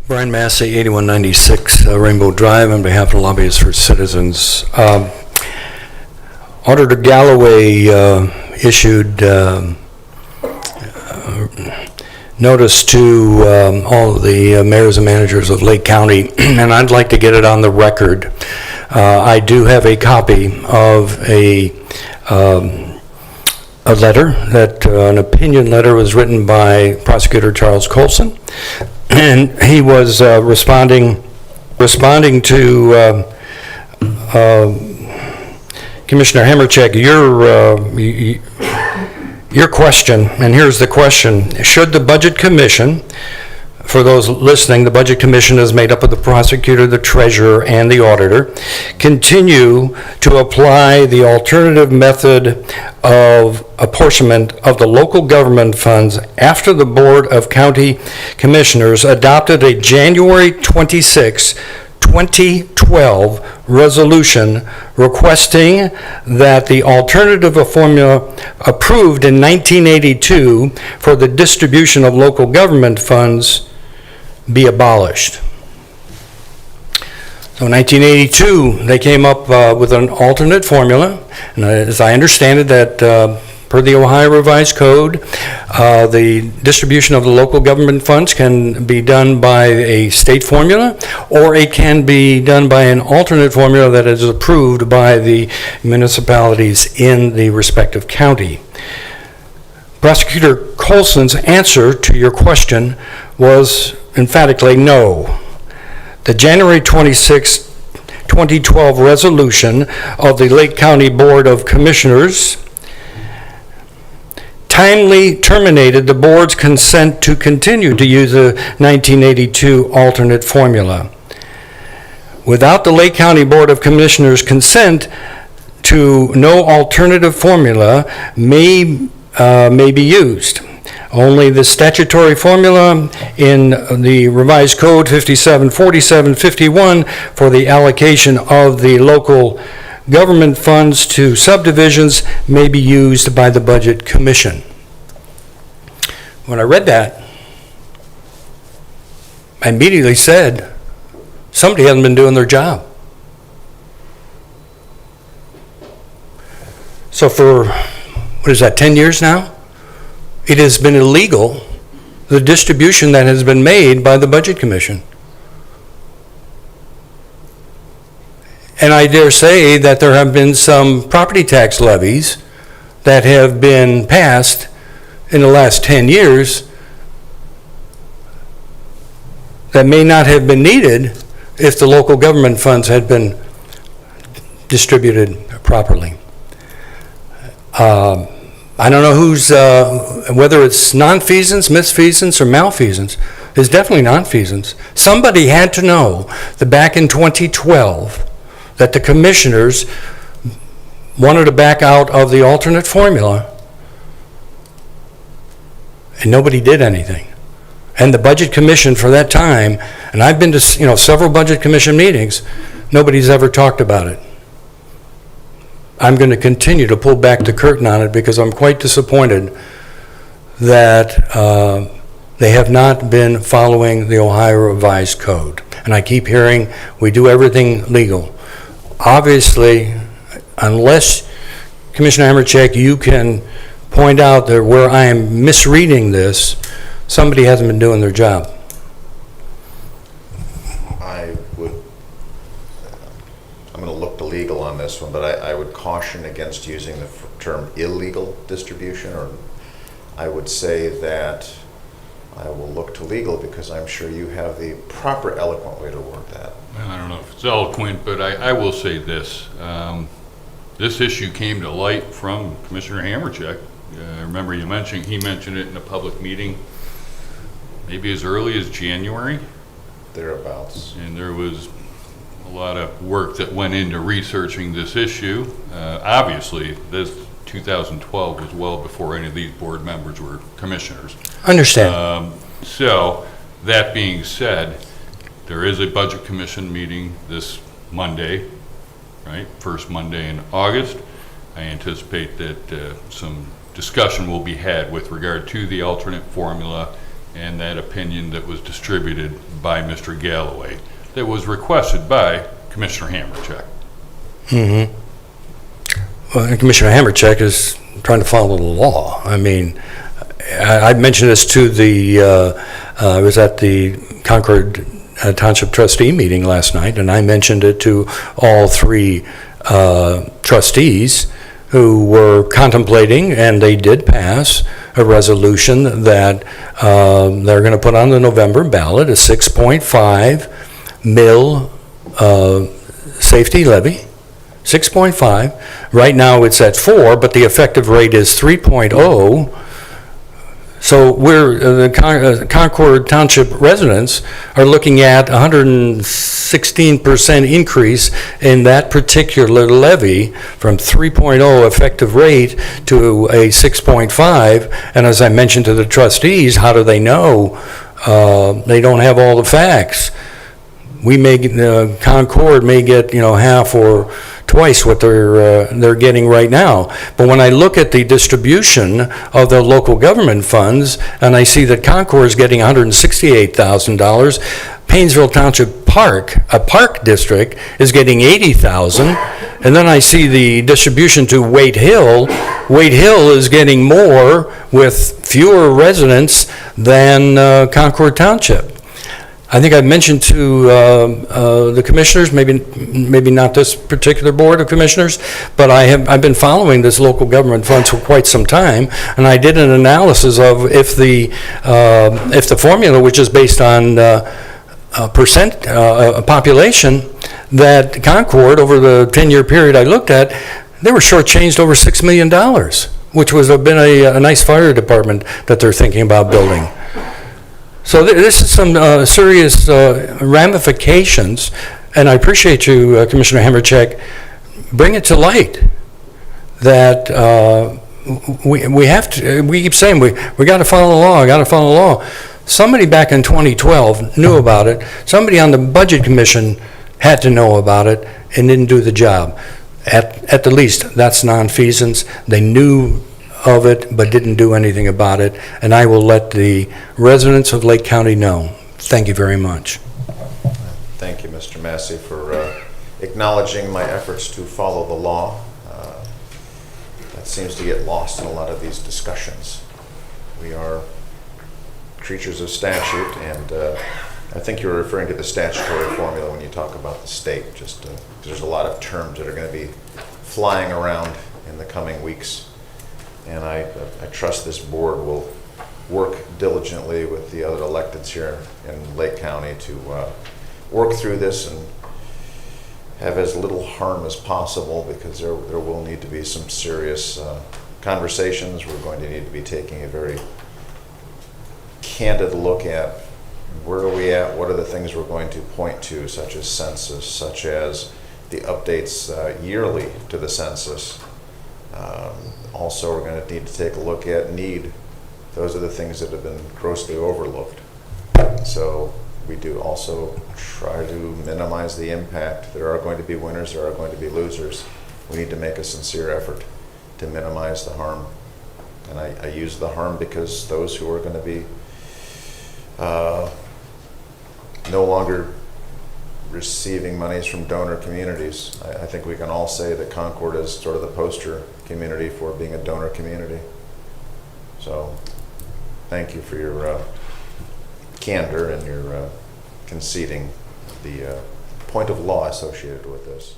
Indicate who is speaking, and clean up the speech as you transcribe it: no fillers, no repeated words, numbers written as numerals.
Speaker 1: Brian Massey, 8196 Rainbow Drive, on behalf of Lobbyists for Citizens. Auditor Galloway issued notice to all of the mayors and managers of Lake County, and I'd like to get it on the record. I do have a copy of a letter, an opinion letter was written by Prosecutor Charles Colson, and he was responding to Commissioner Hamercheck, your question, and here's the question. Should the Budget Commission, for those listening, the Budget Commission is made up of the prosecutor, the treasurer, and the auditor, continue to apply the alternative method of apportionment of the local government funds after the Board of County Commissioners adopted a January 26, 2012 resolution requesting that the alternative formula approved in 1982 for the distribution of local government funds be abolished. So in 1982, they came up with an alternate formula, and as I understand it, that per the Ohio Revised Code, the distribution of the local government funds can be done by a state formula, or it can be done by an alternate formula that is approved by the municipalities in the respective county. Prosecutor Colson's answer to your question was emphatically no. The January 26, 2012 resolution of the Lake County Board of Commissioners timely terminated the board's consent to continue to use the 1982 alternate formula. Without the Lake County Board of Commissioners' consent to no alternative formula may be used. Only the statutory formula in the Revised Code 574751 for the allocation of the local government funds to subdivisions may be used by the Budget Commission. When I read that, I immediately said, somebody hasn't been doing their job. So for, 10 years now? It has been illegal, the distribution that has been made by the Budget Commission. And I dare say that there have been some property tax levies that have been passed in the last 10 years that may not have been needed if the local government funds had been distributed properly. I don't know who's, whether it's nonfeasance, misfeasance, or malfeasance. It's definitely nonfeasance. Somebody had to know that back in 2012 that the commissioners wanted to back out of the alternate formula, and nobody did anything. And the Budget Commission for that time, and I've been to several Budget Commission meetings, nobody's ever talked about it. I'm going to continue to pull back the curtain on it because I'm quite disappointed that they have not been following the Ohio Revised Code. And I keep hearing we do everything legal. Obviously, unless, Commissioner Hamercheck, you can point out that where I am misreading this, somebody hasn't been doing their job.
Speaker 2: I'm going to look to legal on this one, but I would caution against using the term illegal distribution, or I would say that I will look to legal because I'm sure you have the proper eloquent way to word that.
Speaker 3: Well, I don't know if it's eloquent, but I will say this. This issue came to light from Commissioner Hamercheck. I remember he mentioned it in a public meeting maybe as early as January.
Speaker 2: Thereabouts.
Speaker 3: And there was a lot of work that went into researching this issue. Obviously, this 2012 was well before any of these board members were commissioners.
Speaker 1: Understand.
Speaker 3: So, that being said, there is a Budget Commission meeting this Monday, right? First Monday in August. I anticipate that some discussion will be had with regard to the alternate formula and that opinion that was distributed by Mr. Galloway that was requested by Commissioner Hammercheck.
Speaker 1: Well, Commissioner Hammercheck is trying to follow the law. I mean, I mentioned this to I was at the Concord Township trustee meeting last night, and I mentioned it to all three trustees who were contemplating, and they did pass a resolution that they're going to put on the November ballot, a 6.5 mil safety levy. 6.5. Right now it's at 4, but the effective rate is 3.0. So the Concord Township residents are looking at 116% increase in that particular levy from 3.0 effective rate to a 6.5. And as I mentioned to the trustees, how do they know? They don't have all the facts. We may, Concord may get, half or twice what they're getting right now. But when I look at the distribution of the local government funds, and I see that Concord is getting $168,000, Painesville Township Park, a park district, is getting $80,000, and then I see the distribution to Wade Hill. Wade Hill is getting more with fewer residents than Concord Township. I think I've mentioned to the commissioners, maybe not this particular board of commissioners, but I've been following this local government funds for quite some time, and I did an analysis of if the formula, which is based on population, that Concord over the 10-year period I looked at, they were shortchanged over $6 million, which was been a nice fire department that they're thinking about building. So this is some serious ramifications, and I appreciate you, Commissioner Hammercheck, bring it to light that we have to. We keep saying we got to follow the law. Got to follow the law. Somebody back in 2012 knew about it. Somebody on the Budget Commission had to know about it and didn't do the job. At the least, that's nonfeasance. They knew of it, but didn't do anything about it, and I will let the residents of Lake County know. Thank you very much.
Speaker 2: Thank you, Mr. Massey, for acknowledging my efforts to follow the law. That seems to get lost in a lot of these discussions. We are creatures of statute, and I think you were referring to the statutory formula when you talk about the state, just there's a lot of terms that are going to be flying around in the coming weeks. And I trust this board will work diligently with the other electeds here in Lake County to work through this and have as little harm as possible, because there will need to be some serious conversations. We're going to need to be taking a very candid look at where are we at, what are the things we're going to point to, such as census, such as the updates yearly to the census. Also, we're going to need to take a look at need. Those are the things that have been grossly overlooked. So we do also try to minimize the impact. There are going to be winners, there are going to be losers. We need to make a sincere effort to minimize the harm. And I use the harm because those who are going to be no longer receiving monies from donor communities. I think we can all say that Concord is sort of the poster community for being a donor community. So thank you for your candor and your conceding the point of law associated with this.